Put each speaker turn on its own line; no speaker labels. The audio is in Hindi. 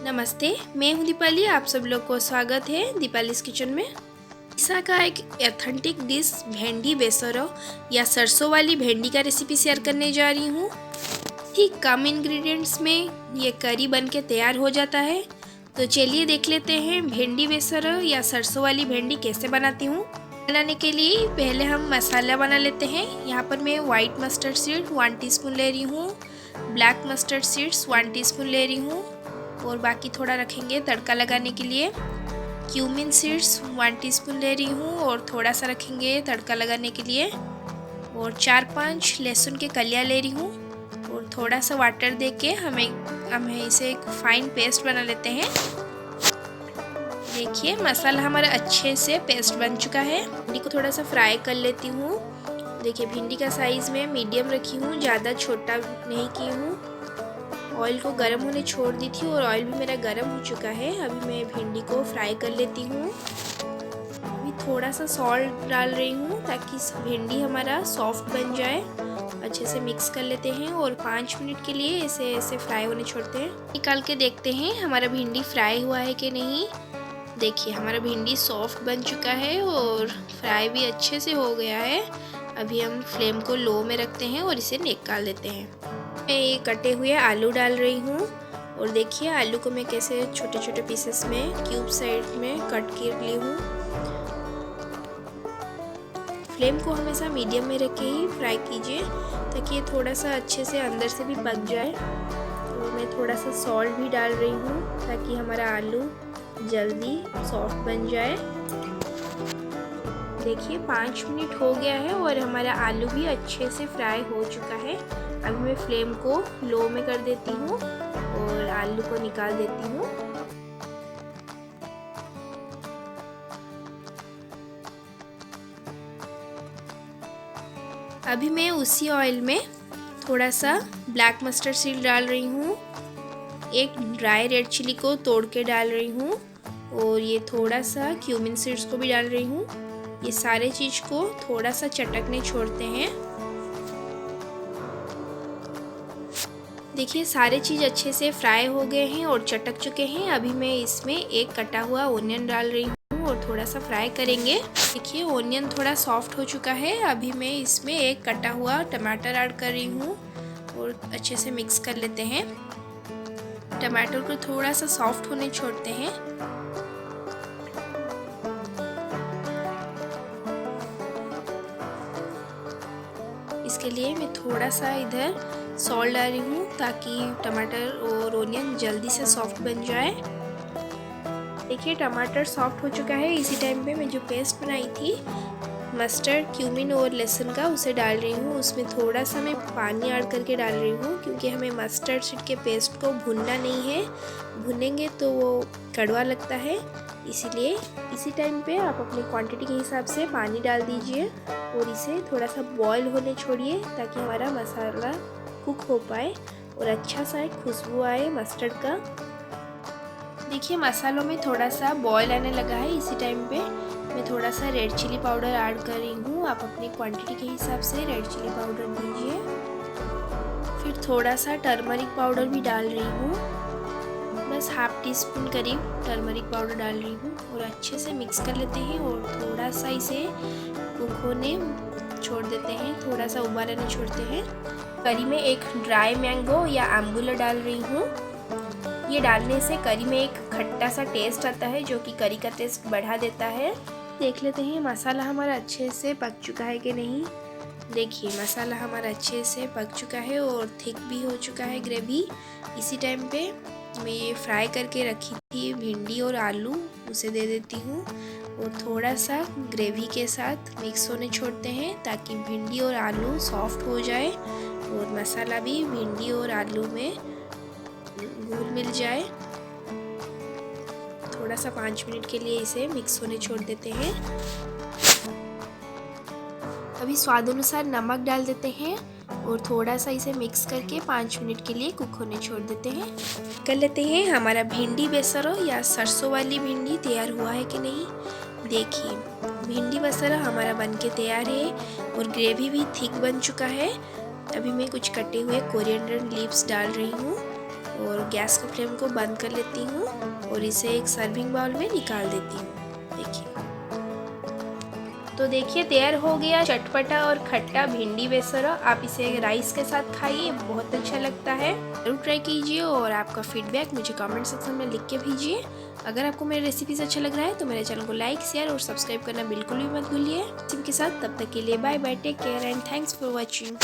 नमस्ते, मैं हूं दीपाली। आप सब लोग को स्वागत है दीपालीज किचन में। उड़ीसा का एक ऑथेंटिक डिश भिंडी बेसर या सरसों वाली भिंडी का रेसिपी शेयर करने जा रही हूं। ठीक कम इंग्रेडिएंट्स में ये करी बनके तैयार हो जाता है। तो चलिए देख लेते हैं भिंडी बेसर या सरसों वाली भिंडी कैसे बनाती हूँ। बनाने के लिए पहले हम मसाला बना लेते हैं। यहाँ पर मैं वाइट मस्टर्ड सीड 1 टीस्पून ले रही हूँ, ब्लैक मस्टर्ड सीड्स 1 टीस्पून ले रही हूँ और बाकी थोड़ा रखेंगे तड़का लगाने के लिए। क्यूमिन सीड्स 1 टीस्पून ले रही हूँ और थोड़ा सा रखेंगे तड़का लगाने के लिए। और 4-5 लहसुन के कलियाँ ले रही हूँ और थोड़ा सा वाटर दे के हमें इसे एक फाइन पेस्ट बना लेते हैं। देखिए मसाला हमारा अच्छे से पेस्ट बन चुका है। भिंडी को थोड़ा सा फ्राई कर लेती हूँ। देखिए भिंडी का साइज़ में मीडियम रखी हूँ, ज़्यादा छोटा नहीं की हूँ। ऑयल को गर्म होने छोड़ दी थी और ऑयल भी मेरा गर्म हो चुका है। अभी मैं भिंडी को फ्राई कर लेती हूँ। अभी थोड़ा सा सॉल्ट डाल रही हूँ ताकि भिंडी हमारा सॉफ्ट बन जाए। अच्छे से मिक्स कर लेते हैं और 5 मिनट के लिए ऐसे फ्राई होने छोड़ते हैं। निकाल के देखते हैं हमारा भिंडी फ्राई हुआ है कि नहीं। देखिए हमारा भिंडी सॉफ्ट बन चुका है और फ्राई भी अच्छे से हो गया है। अभी हम फ्लेम को लो में रखते हैं और इसे निकाल देते हैं। मैं ये कटे हुए आलू डाल रही हूँ और देखिए आलू को मैं कैसे छोटे छोटे पीसेस में क्यूब साइज में कट कर ली हूँ। फ्लेम को हमेशा मीडियम में रख के ही फ्राई कीजिए ताकि ये थोड़ा सा अच्छे से अंदर से भी पक जाए। तो मैं थोड़ा सा सॉल्ट भी डाल रही हूँ ताकि हमारा आलू जल्दी सॉफ्ट बन जाए। देखिए 5 मिनट हो गया है और हमारा आलू भी अच्छे से फ्राई हो चुका है। अभी मैं फ्लेम को लो में कर देती हूँ और आलू को निकाल देती हूँ। अभी मैं उसी ऑयल में थोड़ा सा ब्लैक मस्टर्ड सीड डाल रही हूँ, एक ड्राई रेड चिली को तोड़ के डाल रही हूँ और ये थोड़ा सा क्यूमिन सीड्स को भी डाल रही हूँ। ये सारे चीज़ को थोड़ा सा चटकने छोड़ते हैं। देखिए सारे चीज़ अच्छे से फ्राई हो गए हैं और चटक चुके हैं। अभी मैं इसमें एक कटा हुआ ओनियन डाल रही हूँ और थोड़ा सा फ्राई करेंगे। देखिए ओनियन थोड़ा सॉफ्ट हो चुका है। अभी मैं इसमें एक कटा हुआ टमाटर ऐड कर रही हूँ और अच्छे से मिक्स कर लेते हैं। टमाटर को थोड़ा सा सॉफ्ट होने छोड़ते हैं। इसके लिए मैं थोड़ा सा इधर सॉल्ट डाल रही हूँ ताकि टमाटर और ओनियन जल्दी से सॉफ्ट बन जाए। देखिए टमाटर सॉफ्ट हो चुका है। इसी टाइम पे मैं जो पेस्ट बनाई थी मस्टर्ड, क्यूमिन और लहसुन का, उसे डाल रही हूँ। उसमें थोड़ा सा मैं पानी ऐड करके डाल रही हूँ क्योंकि हमें मस्टर्ड सीड के पेस्ट को भूनना नहीं है। भुनेंगे तो वो कड़वा लगता है। इसीलिए इसी टाइम पे आप अपनी क्वांटिटी के हिसाब से पानी डाल दीजिए और इसे थोड़ा सा बॉईल होने छोड़िए ताकि हमारा मसाला कुक हो पाए और अच्छा सा एक खुशबू आए मस्टर्ड का। देखिए मसालों में थोड़ा सा बॉईल आने लगा है। इसी टाइम पे मैं थोड़ा सा रेड चिली पाउडर ऐड कर रही हूँ। आप अपनी क्वांटिटी के हिसाब से रेड चिली पाउडर दीजिए। फिर थोड़ा सा टर्मरिक पाउडर भी डाल रही हूँ, बस 1/2 टीस्पून करीब टर्मरिक पाउडर डाल रही हूँ और अच्छे से मिक्स कर लेते हैं और थोड़ा सा इसे कुक होने छोड़ देते हैं, थोड़ा सा उबाल आने छोड़ते हैं। करी में एक ड्राई मैंगो या आम्बुला डाल रही हूँ। ये डालने से करी में एक खट्टा सा टेस्ट आता है जो कि करी का टेस्ट बढ़ा देता है। देख लेते हैं मसाला हमारा अच्छे से पक चुका है कि नहीं। देखिए मसाला हमारा अच्छे से पक चुका है और थिक भी हो चुका है ग्रेवी। इसी टाइम पे मैं ये फ्राई करके रखी थी भिंडी और आलू उसे दे देती हूँ और थोड़ा सा ग्रेवी के साथ मिक्स होने छोड़ते हैं ताकि भिंडी और आलू सॉफ्ट हो जाए और मसाला भी भिंडी और आलू में घुल मिल जाए। थोड़ा सा 5 मिनट के लिए इसे मिक्स होने छोड़ देते हैं। अभी स्वाद अनुसार नमक डाल देते हैं और थोड़ा सा इसे मिक्स करके 5 मिनट के लिए कुक होने छोड़ देते हैं। कर लेते हैं हमारा भिंडी बेसर या सरसों वाली भिंडी तैयार हुआ है कि नहीं। देखिए भिंडी बेसर हमारा बनके तैयार है और ग्रेवी भी थिक बन चुका है। अभी मैं कुछ कटे हुए कोरिएंडर लीव्स डाल रही हूँ और गैस की फ्लेम को बंद कर लेती हूँ और इसे एक सर्विंग बाउल में निकाल देती हूँ। देखिए, तो देखिए तैयार हो गया चटपटा और खट्टा भिंडी बेसरा। आप इसे राइस के साथ खाइए, बहुत अच्छा लगता है। जरूर ट्राई कीजिए और आपका फीडबैक मुझे कमेंट सेक्शन में लिख के भेजिए। अगर आपको मेरे रेसिपीज अच्छा लग रहा है तो मेरे चैनल को लाइक, शेयर और सब्सक्राइब करना बिल्कुल भी मत भूलिए। रेसिपी के साथ तब तक के लिए bye bye, take care and thanks for watching.